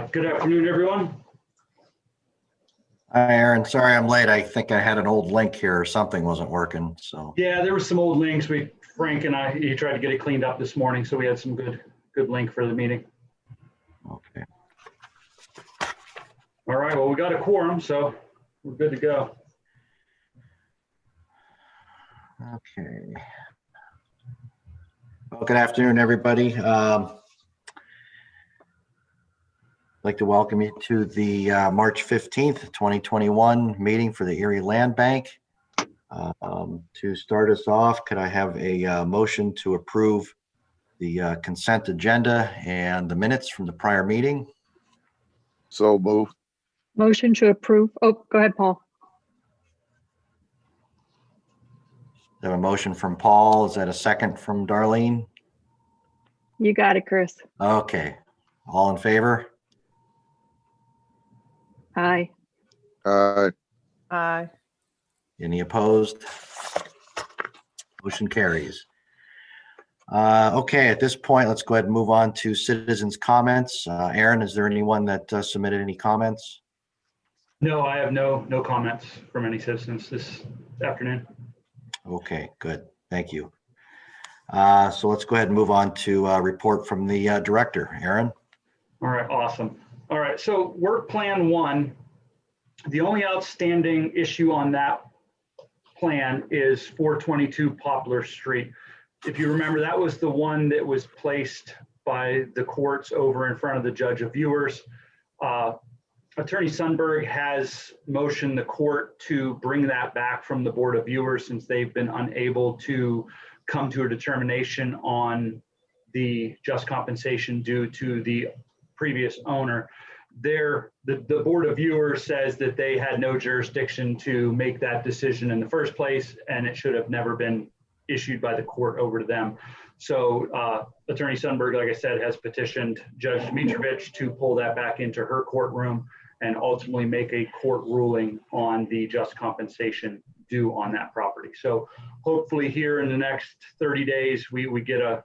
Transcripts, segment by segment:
Good afternoon, everyone. Hi, Aaron. Sorry I'm late. I think I had an old link here or something wasn't working, so. Yeah, there were some old links. Frank and he tried to get it cleaned up this morning, so we had some good link for the meeting. Okay. All right, well, we got a quorum, so we're good to go. Okay. Well, good afternoon, everybody. I'd like to welcome you to the March 15th, 2021 meeting for the Erie Land Bank. To start us off, could I have a motion to approve the consent agenda and the minutes from the prior meeting? So moved. Motion to approve. Oh, go ahead, Paul. I have a motion from Paul. Is that a second from Darlene? You got it, Chris. Okay. All in favor? Aye. Aye. Any opposed? Motion carries. Okay, at this point, let's go ahead and move on to citizens' comments. Aaron, is there anyone that submitted any comments? No, I have no comments from any citizens this afternoon. Okay, good. Thank you. So let's go ahead and move on to report from the director. Aaron? All right, awesome. All right, so work plan 1, the only outstanding issue on that plan is 422 Poplar Street. If you remember, that was the one that was placed by the courts over in front of the judge of viewers. Attorney Sundberg has motioned the court to bring that back from the Board of Viewers since they've been unable to come to a determination on the just compensation due to the previous owner. The Board of Viewers says that they had no jurisdiction to make that decision in the first place, and it should have never been issued by the court over to them. So Attorney Sundberg, like I said, has petitioned Judge Dmitrovich to pull that back into her courtroom and ultimately make a court ruling on the just compensation due on that property. So hopefully here in the next 30 days, we get a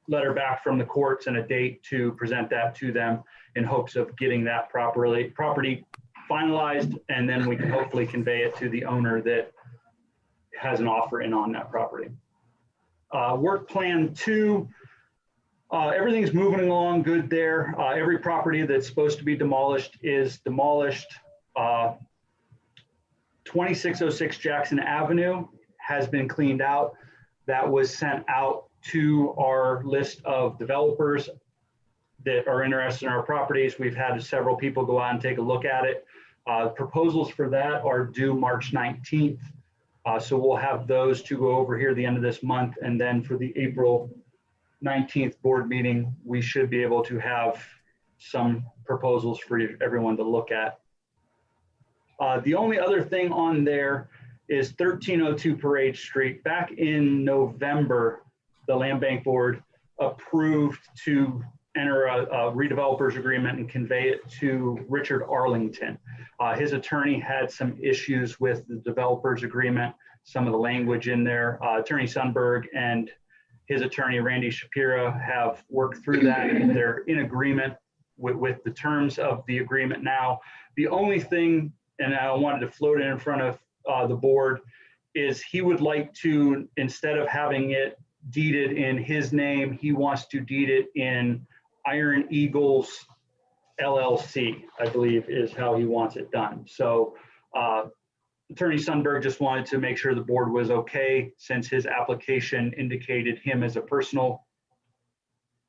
letter back from the courts and a date to present that to them in hopes of getting that property finalized, and then we can hopefully convey it to the owner that has an offer in on that property. Work plan 2, everything's moving along good there. Every property that's supposed to be demolished is demolished. 2606 Jackson Avenue has been cleaned out. That was sent out to our list of developers that are interested in our properties. We've had several people go out and take a look at it. Proposals for that are due March 19th. So we'll have those to go over here at the end of this month. And then for the April 19th board meeting, we should be able to have some proposals for everyone to look at. The only other thing on there is 1302 Parade Street. Back in November, the Land Bank Board approved to enter a redevelopers agreement and convey it to Richard Arlington. His attorney had some issues with the developers agreement, some of the language in there. Attorney Sundberg and his attorney, Randy Shapiro, have worked through that, and they're in agreement with the terms of the agreement now. The only thing, and I wanted to float it in front of the board, is he would like to, instead of having it deeded in his name, he wants to deed it in Iron Eagles LLC, I believe is how he wants it done. So Attorney Sundberg just wanted to make sure the board was okay, since his application indicated him as a personal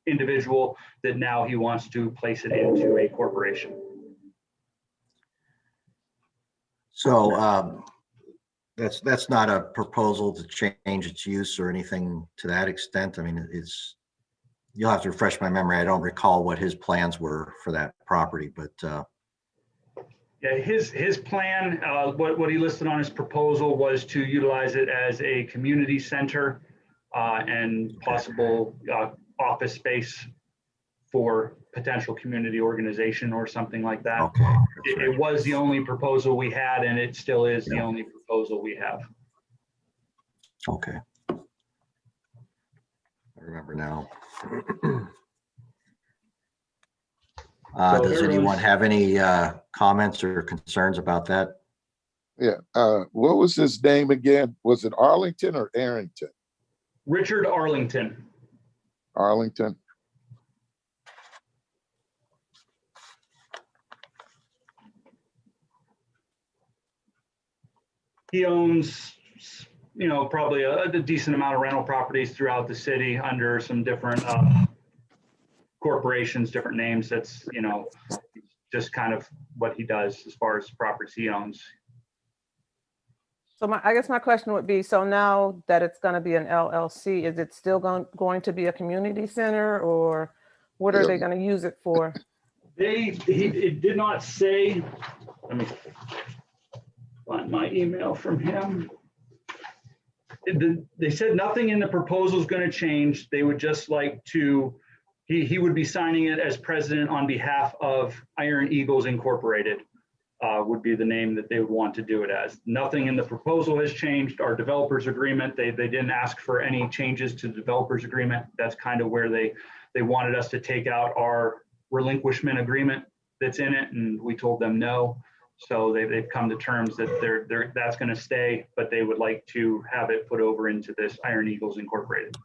individual, that now he wants to place it into a corporation. So that's not a proposal to change its use or anything to that extent. I mean, you'll have to refresh my memory. I don't recall what his plans were for that property, but yeah, his plan, what he listed on his proposal was to utilize it as a community center and possible office space for potential community organization or something like that. okay. It was the only proposal we had, and it still is the only proposal we have. Okay. I remember now. So Does anyone everyone's- have any comments or concerns about that? Yeah. What was his name again? Was it Arlington or Arrington? Richard Arlington. Arlington. He owns, probably a decent amount of rental properties throughout the city under some different corporations, different names. That's, just kind of what he does as far as properties he owns. So I guess my question would be, so now that it's going to be an LLC, is it still going to be a community center, or what are they going to use it for? It did not say, let me find my email from him. They said nothing in the proposal is going to change. They would just like to, he would be signing it as president on behalf of Iron Eagles Incorporated, would be the name that they would want to do it as. Nothing in the proposal has changed. Our developers agreement, they didn't ask for any changes to the developers agreement. That's kind of where they wanted us to take out our relinquishment agreement that's in it, and we told them no. So they've come to terms that that's going to stay, but they would like to have it put over into this Iron Eagles Incorporated.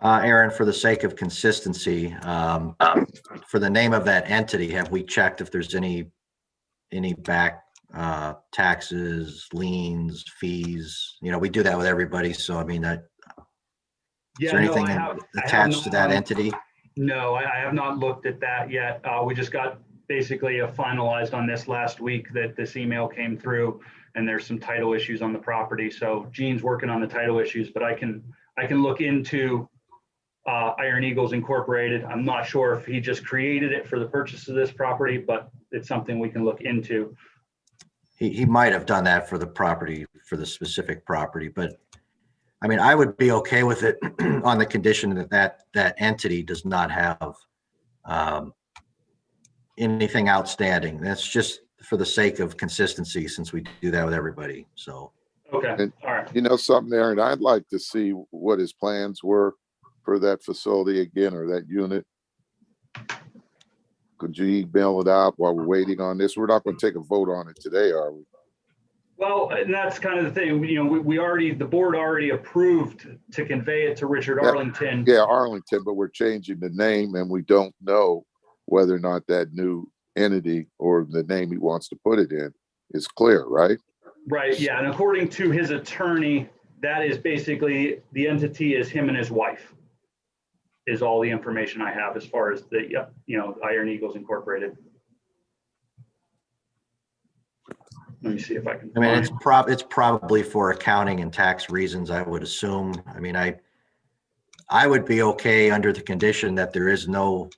Aaron, for the sake of consistency, for the name of that entity, have we checked if there's any back taxes, liens, fees? We do that with everybody. So, I mean, is there anything attached to that entity? No, I have not looked at that yet. We just got basically finalized on this last week that this email came through, and there's some title issues on the property. So Gene's working on the title issues, but I can look into Iron Eagles Incorporated. I'm not sure if he just created it for the purchase of this property, but it's something we can look into. He might have done that for the property, for the specific property, but I mean, I would be okay with it on the condition that entity does not have anything outstanding. That's just for the sake of consistency, since we do that with everybody. So, Okay, And- all right. You know something, Aaron, I'd like to see what his plans were for that facility again, or that unit. Could you email it out while we're waiting on this? We're not going to take a vote on it today, are we? Well, and that's kind of the thing, the board already approved to convey it to Richard Yeah. Arlington. Yeah, Arlington, but we're changing the name and we don't know whether or not that new entity or the name he wants to put it in is clear, right? Right, yeah, and according to his attorney, that is basically, the entity is him and his wife, is all the information I have as far as the, Iron Eagles Incorporated. Let me see if I can I mean, find. it's probably for accounting and tax reasons, I would assume. I mean, I would be okay under the condition that there is no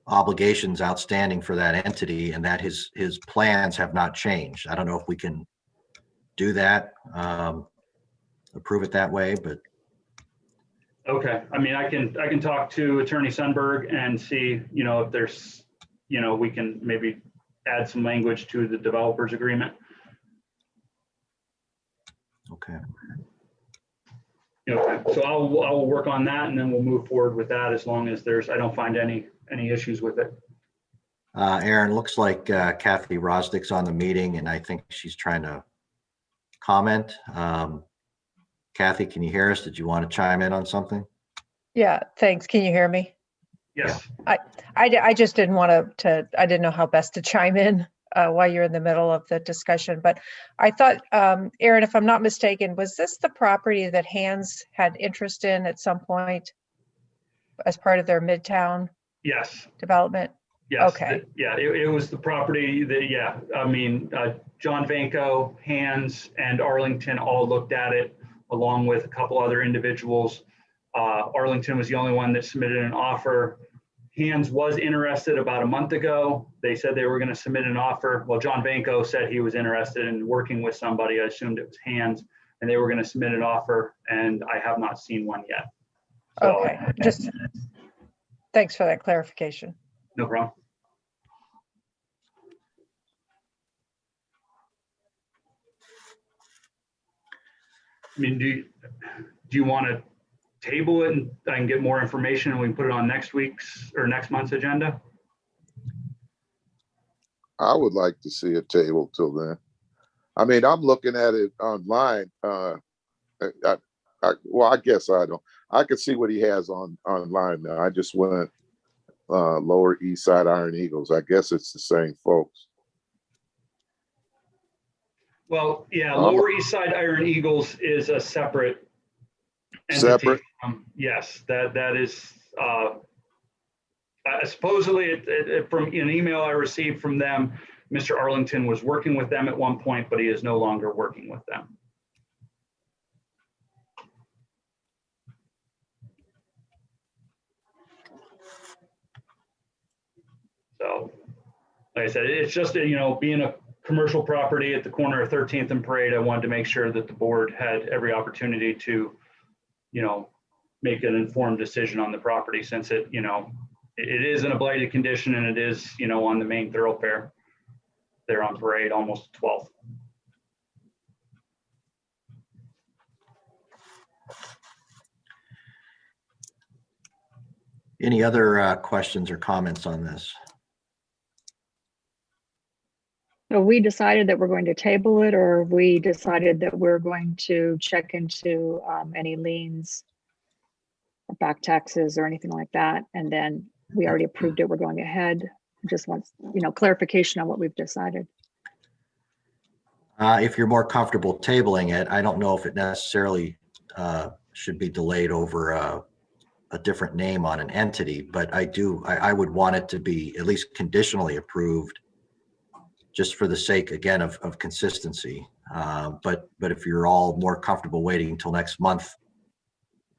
obligations outstanding for that entity and that his plans have not changed. I don't know if we can do that, approve it that way, but Okay, I mean, I can talk to Attorney Sundberg and see, if there's, we can maybe add some language to the developers agreement. okay. So I'll work on that, and then we'll move forward with that, as long as I don't find any issues with it. Aaron, looks like Kathy Rosdick's on the meeting, and I think she's trying to comment. Kathy, can you hear us? Did you want to chime in on something? Yeah, thanks. Can you hear me? Yes. I just didn't want to, I didn't know how best to chime in while you're in the middle of the discussion, but I thought, Aaron, if I'm not mistaken, was this the property that Hands had interest in at some point as part of their Midtown Yes. development? Yes. Okay. Yeah, it was the property that, I mean, John Vanko, Hands, and Arlington all looked at it, along with a couple other individuals. Arlington was the only one that submitted an offer. Hands was interested about a month ago. They said they were going to submit an offer. Well, John Vanko said he was interested in working with somebody. I assumed it was Hands, and they were going to submit an offer, and I have not seen one yet. So, Okay, just thanks for that clarification. no problem. I mean, do you want to table it and I can get more information and we can put it on next week's or next month's agenda? I would like to see a table till then. I mean, I'm looking at it online. Well, I guess I don't. I could see what he has online now. I just went Lower East Side Iron Eagles. I guess it's the same folks. Well, yeah, Lower East Side Iron Eagles is a separate entity. Separate? Yes, that is supposedly from an email I received from them, Mr. Arlington was working with them at one point, but he is no longer working with them. So, like I said, it's just, being a commercial property at the corner of 13th and Parade, I wanted to make sure that the board had every opportunity to, make an informed decision on the property, since it is in a blighted condition and it is, on the main thoroughfare there on Parade, almost 12th. Any other questions or comments on this? So we decided that we're going to table it, or we decided that we're going to check into any liens or back taxes or anything like that. And then we already approved it. We're going ahead. Just wants, clarification on what we've decided. If you're more comfortable tabling it, I don't know if it necessarily should be delayed over a different name on an entity, but I would want it to be at least conditionally approved, just for the sake, again, of consistency. But if you're all more comfortable waiting until next month,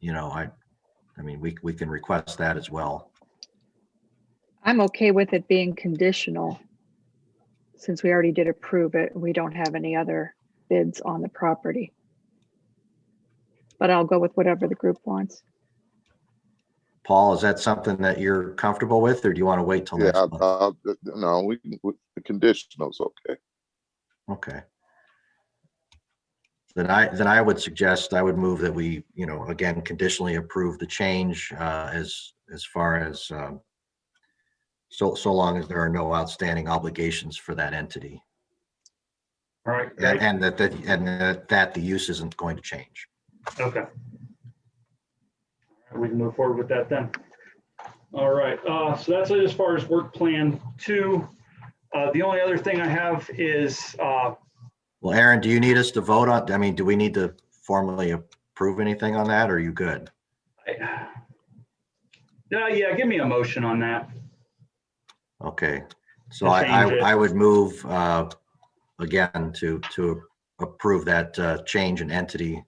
I mean, we can request that as well. I'm okay with it being conditional, since we already did approve it. We don't have any other bids on the property. But I'll go with whatever the group wants. Paul, is that something that you're comfortable with, or do you want to wait till next month? No, the conditional's okay. Okay. Then I would suggest, I would move that we, again, conditionally approve the change as far as so long as there are no outstanding obligations for that entity. All right. And that the use isn't going to change. Okay. We can move forward with that then. All right. So that's it as far as work plan 2. The only other thing I have is. Well, Aaron, do you need us to vote on? I mean, do we need to formally approve anything on that, or are you good? Yeah, give me a motion on that. Okay. So I would move again to approve that change in entity.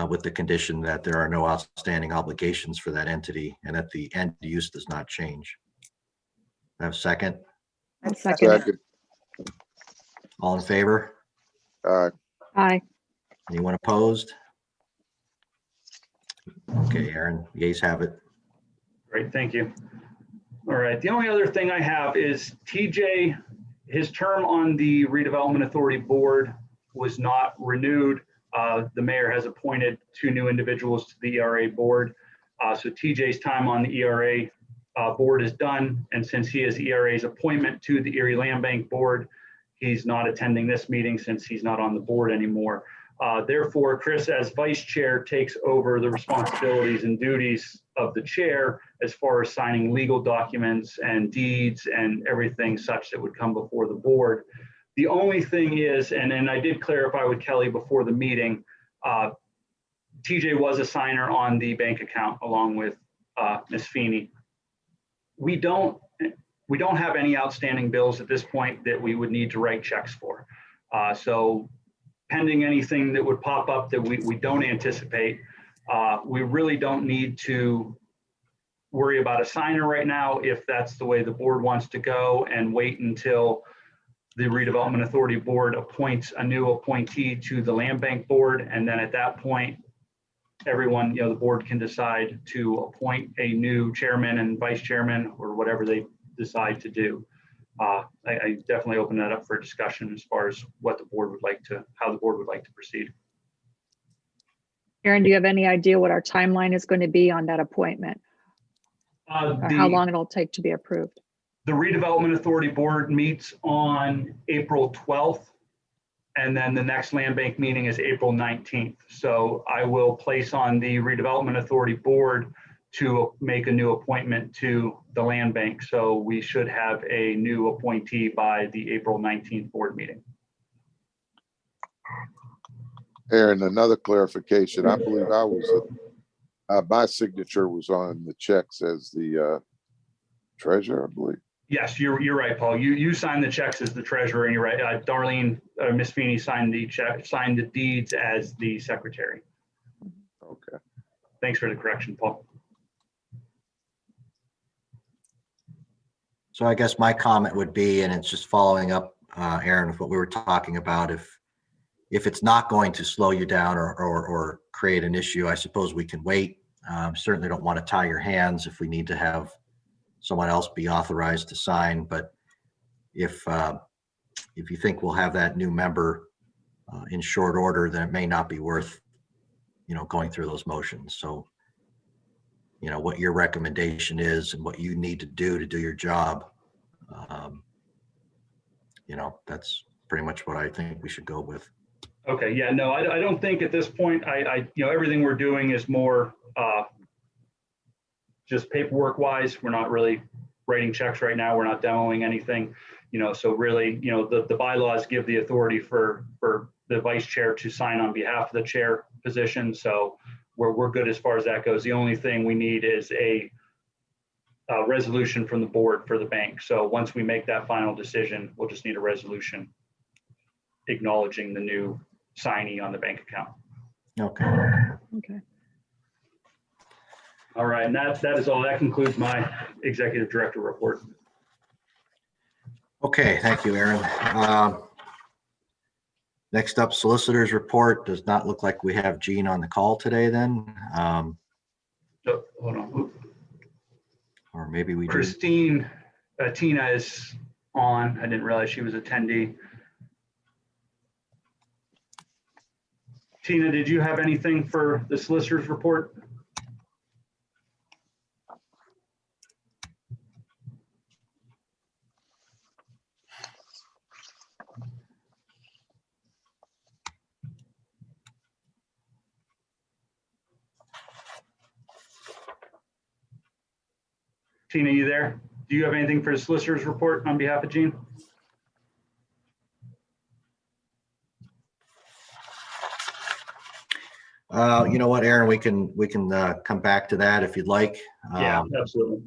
With the condition that there are no outstanding obligations for that entity and that the end use does not change. I have a second. I'll second it. All in favor? Aye. Anyone opposed? Okay, Aaron, the ayes have it. Great, thank you. All right, the only other thing I have is TJ, his term on the Redevelopment Authority Board was not renewed. The mayor has appointed 2 new individuals to the ERA board. So TJ's time on the ERA board is done. And since he is ERA's appointment to the Erie Land Bank board, he's not attending this meeting since he's not on the board anymore. Therefore, Chris, as vice chair, takes over the responsibilities and duties of the chair as far as signing legal documents and deeds and everything such that would come before the board. The only thing is, and I did clarify with Kelly before the meeting, TJ was a signer on the bank account along with Ms. Feeney. We don't have any outstanding bills at this point that we would need to write checks for. So pending anything that would pop up that we don't anticipate, we really don't need to worry about a signer right now if that's the way the board wants to go, and wait until the Redevelopment Authority Board appoints a new appointee to the Land Bank Board. And then at that point, everyone, the board can decide to appoint a new chairman and vice chairman or whatever they decide to do. I definitely open that up for discussion as far as what the board would like to, how the board would like to proceed. Aaron, do you have any idea what our timeline is going to be on that appointment? Or how long it'll take to be approved? The redevelopment authority board meets on April 12th. And then the next land bank meeting is April 19th. So I will place on the redevelopment authority board to make a new appointment to the land bank. So we should have a new appointee by the April 19th board meeting. Aaron, another clarification. I believe my signature was on the checks as the treasurer, I believe. Yes, you're right, Paul. You signed the checks as the treasurer, and you're right. Darlene, Miss Feeney signed the deeds as the secretary. Okay. Thanks for the correction, Paul. So I guess my comment would be, and it's just following up, Aaron, with what we were talking about, if it's not going to slow you down or create an issue, I suppose we can wait. Certainly don't want to tie your hands if we need to have someone else be authorized to sign. But if you think we'll have that new member in short order, then it may not be worth, going through those motions. So, what your recommendation is and what you need to do your job, that's pretty much what I think we should go with. Okay, yeah, no, I don't think at this point, everything we're doing is more just paperwork wise. We're not really writing checks right now. We're not demoing anything, so really, the bylaws give the authority for the vice chair to sign on behalf of the chair position. So we're good as far as that goes. The only thing we need is a resolution from the board for the bank. So once we make that final decision, we'll just need a resolution acknowledging the new signee on the bank account. Okay. Okay. All right, and that is all. That concludes my executive director report. Okay, thank you, Aaron. Next up, solicitor's report. Does not look like we have Jean on the call today then. So, hold on. Or maybe we do. Christine, Tina is on. I didn't realize she was attendee. Tina, did you have anything for the solicitor's report? Tina, you there? Do you have anything for the solicitor's report on behalf of Jean? You know what, Aaron, we can come back to that if you'd like. Yeah, absolutely.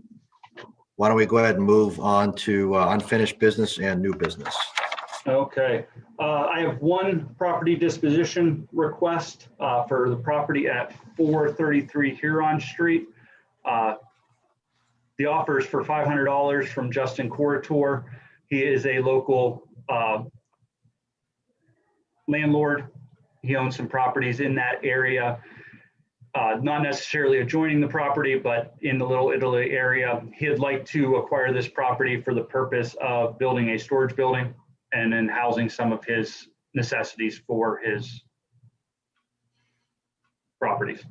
Why don't we go ahead and move on to unfinished business and new business? Okay. I have one property disposition request for the property at 433 Huron Street. The offer is for $500 from Justin Corator. He is a local landlord. He owns some properties in that area, not necessarily adjoining the property, but in the Little Italy area. He'd like to acquire this property for the purpose of building a storage building and then housing some of his necessities for his properties.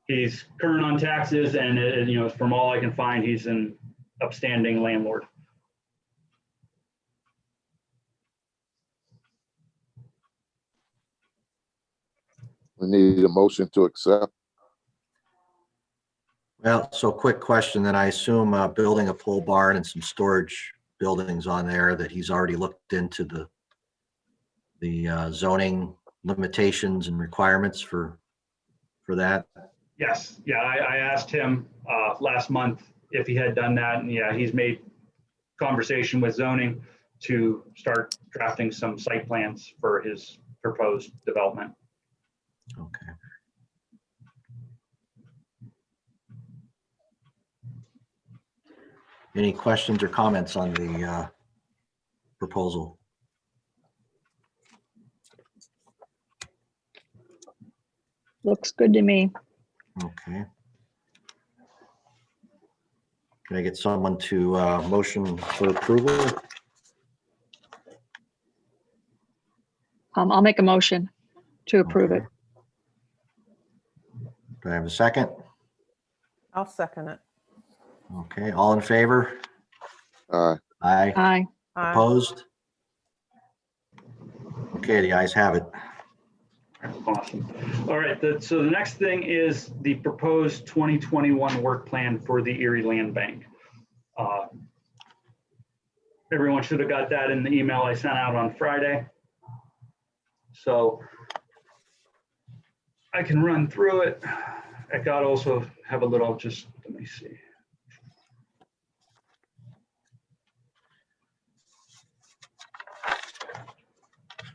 He's current on taxes, and from all I can find, he's an upstanding landlord. We need a motion to accept. Well, so quick question, then I assume building a pole barn and some storage buildings on there, that he's already looked into the zoning limitations and requirements for that. Yes, yeah, I asked him last month if he had done that, and yeah, he's made conversation with zoning to start drafting some site plans for his proposed development. Okay. Any questions or comments on the proposal? Looks good to me. Okay. Can I get someone to motion for approval? I'll make a motion. to approve it. Do I have a second? I'll second it. Okay, all in favor? Aye. Aye. Aye. Aye. Opposed? Okay, the ayes have it. Awesome. All right, so the next thing is the proposed 2021 work plan for the Erie Land Bank. Everyone should have got that in the email I sent out on Friday. So I can run through it. I got also have a little, just let me see.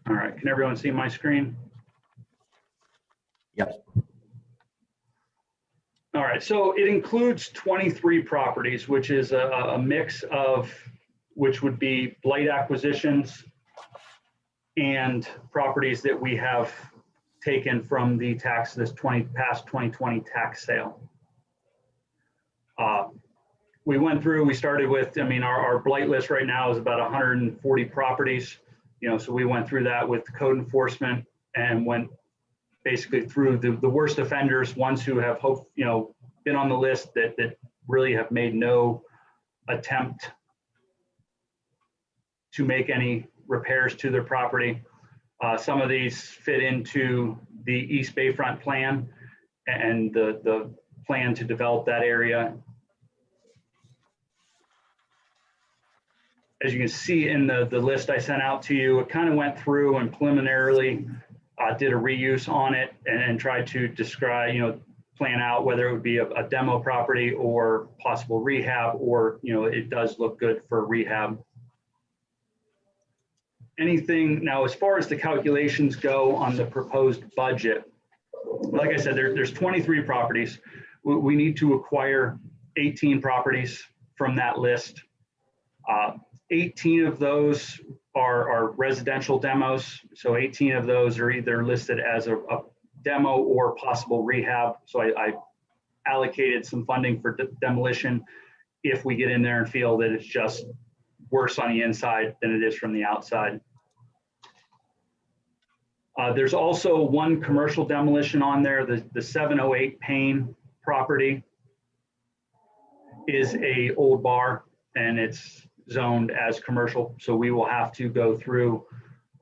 All right, can everyone see my screen? Yep. All right, so it includes 23 properties, which is a mix of, which would be blight acquisitions and properties that we have taken from the past 2020 tax sale. We went through, we started with, I mean, our blight list right now is about 140 properties, so we went through that with code enforcement and went basically through the worst offenders, ones who have been on the list that really have made no attempt to make any repairs to their property. Some of these fit into the East Bayfront plan and the plan to develop that area. As you can see in the list I sent out to you, it kind of went through and preliminarily did a reuse on it and tried to describe, plan out whether it would be a demo property or possible rehab, or, it does look good for rehab. Anything now, as far as the calculations go on the proposed budget, like I said, there's 23 properties. We need to acquire 18 properties from that list. 18 of those are residential demos. So 18 of those are either listed as a demo or possible rehab. So I allocated some funding for demolition if we get in there and feel that it's just worse on the inside than it is from the outside. There's also one commercial demolition on there. The 708 Payne property is a old bar and it's zoned as commercial. So we will have to go through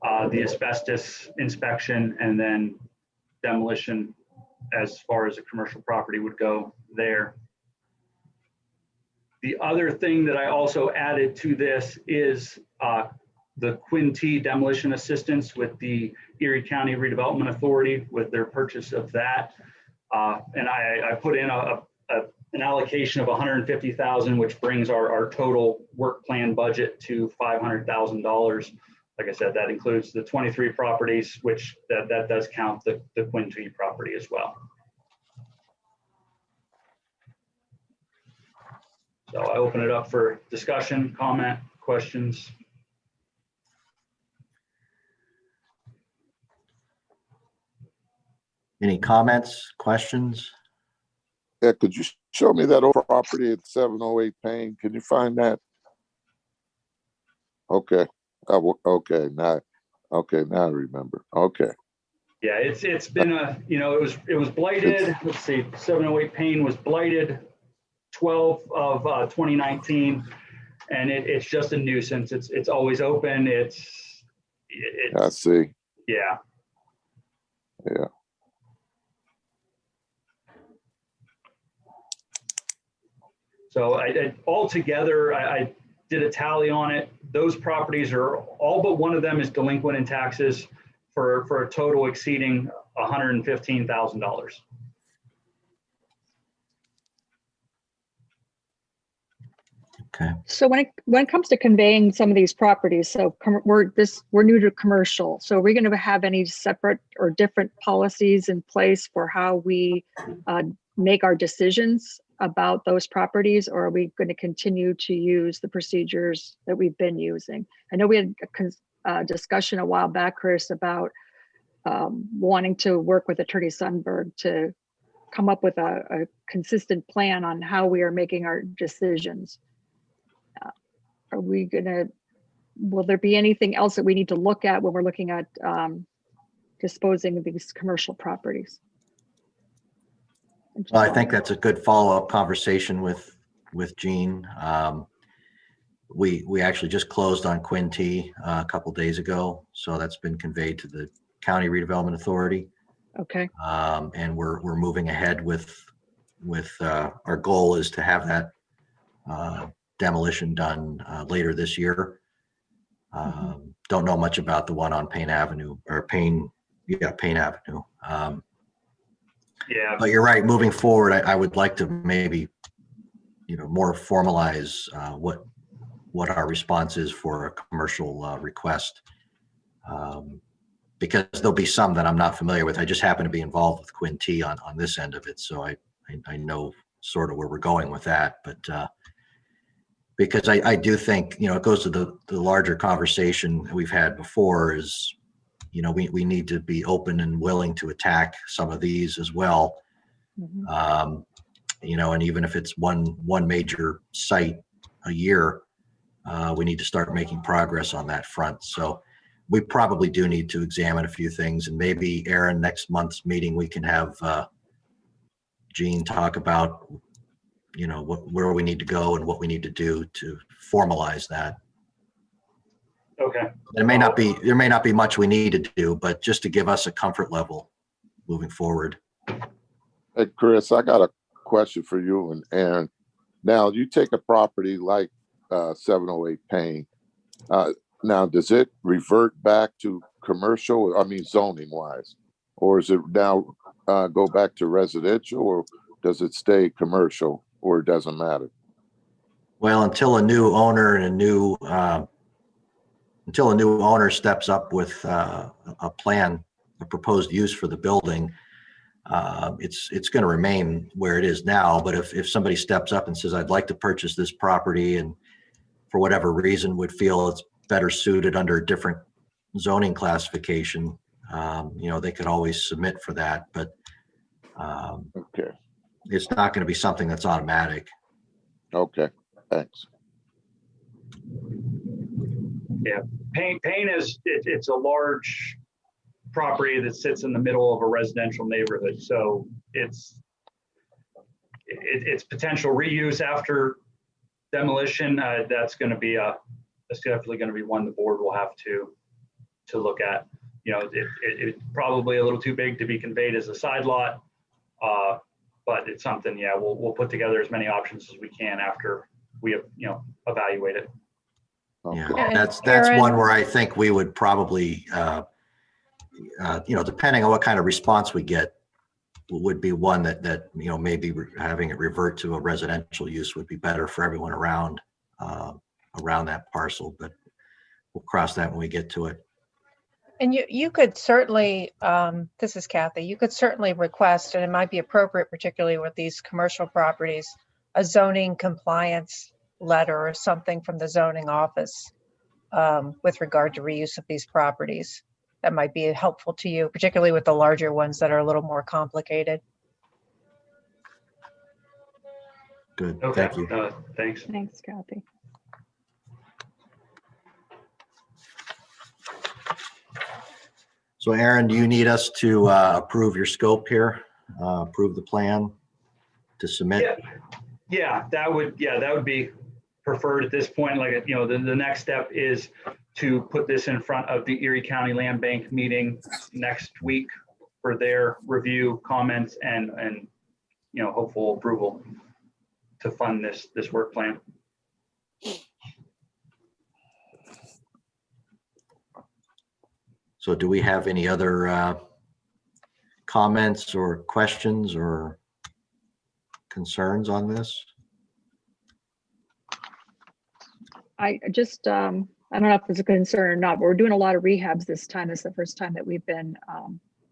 the asbestos inspection and then demolition as far as a commercial property would go there. The other thing that I also added to this is the Quinte demolition assistance with the Erie County Redevelopment Authority with their purchase of that. And I put in an allocation of $150,000, which brings our total work plan budget to $500,000. Like I said, that includes the 23 properties, which that does count the Quinte property as well. So I open it up for discussion, comment, questions. Any comments, questions? Yeah, could you show me that old property at 708 Payne? Can you find that? Okay. Okay, now I remember. Okay. Yeah, it's been it was blighted. Let's see, 708 Payne was blighted 12 of 2019, and it's just a nuisance. It's always open. I see. Yeah. Yeah. So altogether, I did a tally on it. Those properties are all but one of them is delinquent in taxes for a total exceeding $115,000. Okay. So when it comes to conveying some of these properties, so we're new to commercial. So are we going to have any separate or different policies in place for how we make our decisions about those properties, or are we going to continue to use the procedures that we've been using? I know we had a discussion a while back, Chris, about wanting to work with Attorney Sundberg to come up with a consistent plan on how we are making our decisions. Are we gonna, will there be anything else that we need to look at when we're looking at disposing of these commercial properties. Well, I think that's a good follow-up conversation with Jean. We actually just closed on Quinn T a couple days ago, so that's been conveyed to the County Redevelopment Authority. Okay, And we're moving ahead with our goal is to have that demolition done later this year. Don't know much about the one on Payne Avenue or Payne Avenue. Yeah, But you're right. Moving forward, I would like to maybe, more formalize what our response is for a commercial request. Because there'll be some that I'm not familiar with. I just happen to be involved with Quinn T on this end of it, so I know sort of where we're going with that. But because I do think, it goes to the larger conversation we've had before is, we need to be open and willing to attack some of these as well. And even if it's one major site a year, we need to start making progress on that front. So we probably do need to examine a few things, and maybe Aaron, next month's meeting, we can have Jean talk about, where we need to go and what we need to do to formalize that. okay. There may not be much we need to do, but just to give us a comfort level moving forward. Hey, Chris, I got a question for you and Aaron. Now, you take a property like 708 Payne. Now, does it revert back to commercial? I mean, zoning wise, or is it now go back to residential, or does it stay commercial, or it doesn't matter? Well, until a new owner and until a new owner steps up with a plan, a proposed use for the building, it's going to remain where it is now. But if somebody steps up and says, I'd like to purchase this property, and for whatever reason would feel it's better suited under a different zoning classification, they could always submit for that. But Okay. it's not going to be something that's automatic. Okay. Thanks. Yeah, Payne is, it's a large property that sits in the middle of a residential neighborhood. So it's potential reuse after demolition. That's definitely going to be one the board will have to look at. It's probably a little too big to be conveyed as a side lot, but it's something, we'll put together as many options as we can after we evaluate it. Yeah, Okay. that's Aaron? one where I think we would probably, depending on what kind of response we get, would be one that maybe having it revert to a residential use would be better for everyone around that parcel. But we'll cross that when we get to it. And you could certainly, this is Kathy, you could certainly request, and it might be appropriate, particularly with these commercial properties, a zoning compliance letter or something from the zoning office with regard to reuse of these properties. That might be helpful to you, particularly with the larger ones that are a little more complicated. Good, Okay. thank you. Thanks. thanks, Kathy. So Aaron, do you need us to approve your scope here, approve the plan to submit? Yeah, that would be preferred at this point. Like, the next step is to put this in front of the Erie County Land Bank meeting next week for their review, comments, and hopeful approval to fund this work plan. So do we have any other comments or questions or concerns on this? I just, I don't know if it's a concern or not, but we're doing a lot of rehabs this time. It's the first time that we've been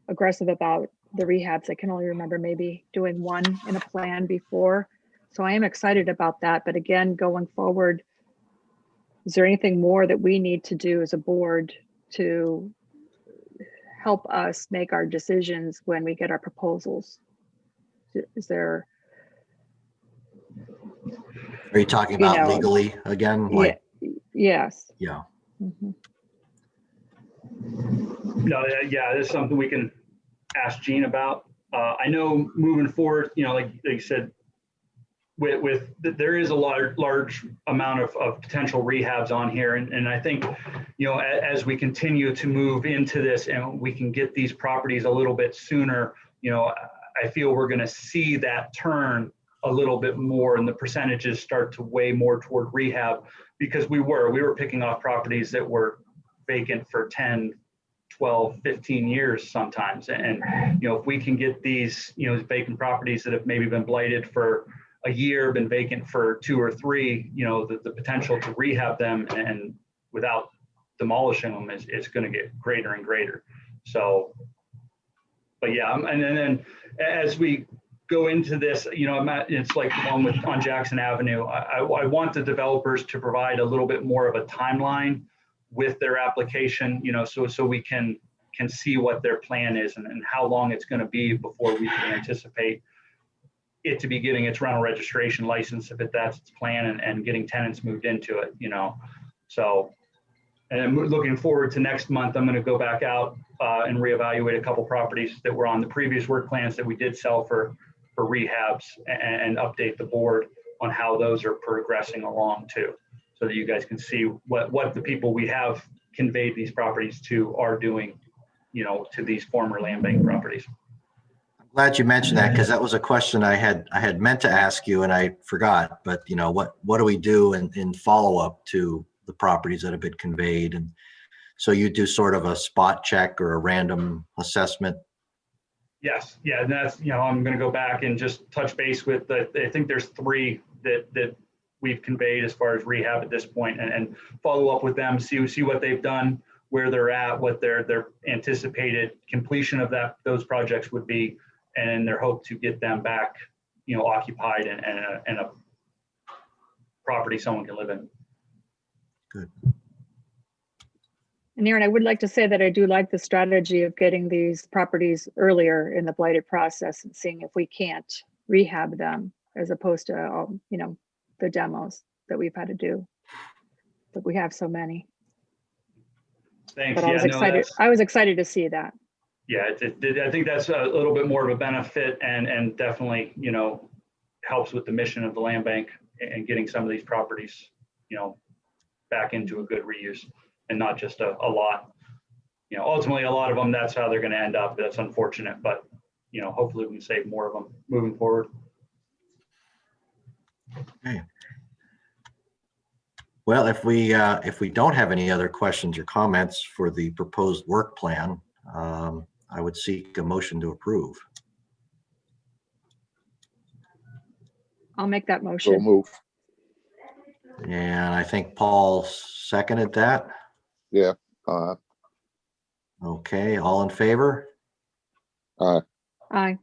aggressive about the rehabs. I can only remember maybe doing one in a plan before. So I am excited about that. But again, going forward, is there anything more that we need to do as a board to help us make our decisions when we get our proposals? Is there? Are you talking about legally again? Yes. Yeah. Mhm. No, yeah, there's something we can ask Gene about. I know moving forward, like you said, there is a large amount of potential rehabs on here. And I think, as we continue to move into this and we can get these properties a little bit sooner, I feel we're going to see that turn a little bit more and the percentages start to weigh more toward rehab, because we were picking off properties that were vacant for 10, 12, 15 years sometimes. And, if we can get these, vacant properties that have maybe been blighted for a year, been vacant for 2 or 3, the potential to rehab them and without demolishing them is going to get greater and greater. So, but yeah, and then as we go into this, it's like the one on Jackson Avenue. I want the developers to provide a little bit more of a timeline with their application, so we can see what their plan is and how long it's going to be before we can anticipate it to be getting its rental registration license, if that's its plan, and getting tenants moved into it, So, and I'm looking forward to next month. I'm going to go back out and reevaluate a couple properties that were on the previous work plans that we did sell for rehabs, and update the board on how those are progressing along too, so that you guys can see what the people we have conveyed these properties to are doing, to these former land bank properties. Glad you mentioned that, because that was a question I had meant to ask you and I forgot. But what do we do in follow up to the properties that have been conveyed? And so you do sort of a spot check or a random assessment. Yes, yeah, and that's I'm going to go back and just touch base with I think there's 3 that we've conveyed as far as rehab at this point, and follow up with them, see what they've done, where they're at, what their anticipated completion of those projects would be, and their hope to get them back, occupied and a property someone can live in. Good. And Aaron, I would like to say that I do like the strategy of getting these properties earlier in the blighted process and seeing if we can't rehab them, as opposed to, the demos that we've had to do, but we have so many. Thanks. But I was excited to see that. Yeah, I think that's a little bit more of a benefit, and definitely, helps with the mission of the land bank and getting some of these properties, back into a good reuse and not just a lot. Ultimately, a lot of them, that's how they're going to end up. That's unfortunate, but, hopefully we can save more of them moving forward. Okay. Well, if we don't have any other questions or comments for the proposed work plan, I would seek a motion to approve. I'll make that So motion. move. And I think Paul seconded that. Yeah. Okay, all in favor? Aye.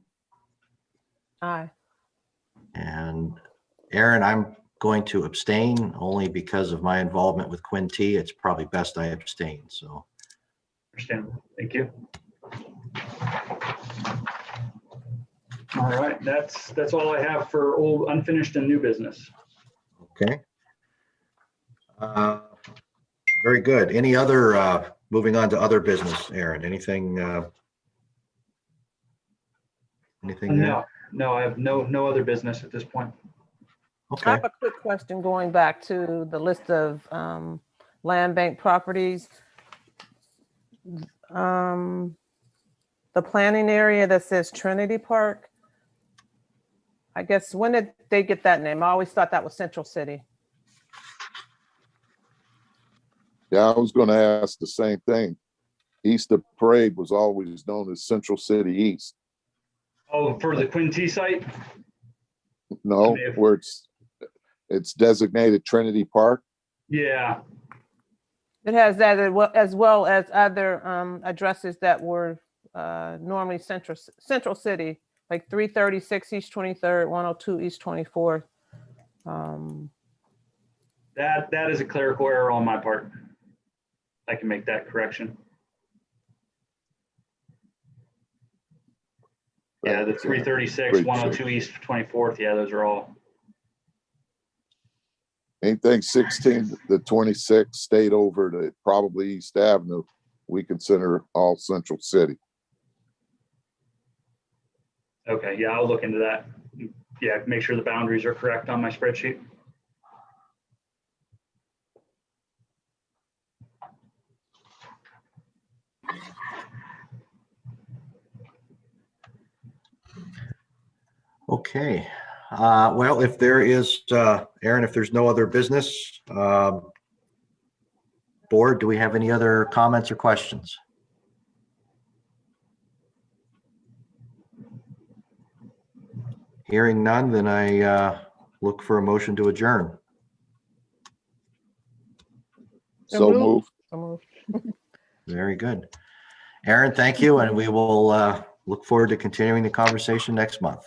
Aye. And Aaron, I'm going to abstain only because of my involvement with Quinn T. It's probably best I abstain, so. Understandable. Thank you. All right, that's all I have for old, unfinished, and new business. Okay. Very good. Any other, moving on to other business, Aaron, anything there? No, I have no other business at this point. I Okay. have a quick question going back to the list of land bank properties. The planning area that says Trinity Park, I guess, when did they get that name? I always thought that was Central City. Yeah, I was going to ask the same thing. Easter Parade was always known as Central City East. Oh, for the Quinn T site? No, where it's designated Trinity Park. Yeah. It has that as well as other addresses that were normally Central City, like 336 East 23rd, 102 East 24th. That is a clerical error on my part. I can make that correction. Yeah, the 336, 102 East 24th. Yeah, those are all. Anything 16 to 26 stayed over to probably East Avenue we consider all Central City. Okay, yeah, I'll look into that. Yeah, make sure the boundaries are correct on my spreadsheet. Okay. Well, if there is, Aaron, if there's no other business, board, do we have any other comments or questions? Hearing none, then I look for a motion to adjourn. So move. So moved. Very good. Aaron, thank you, and we will look forward to continuing the conversation next month.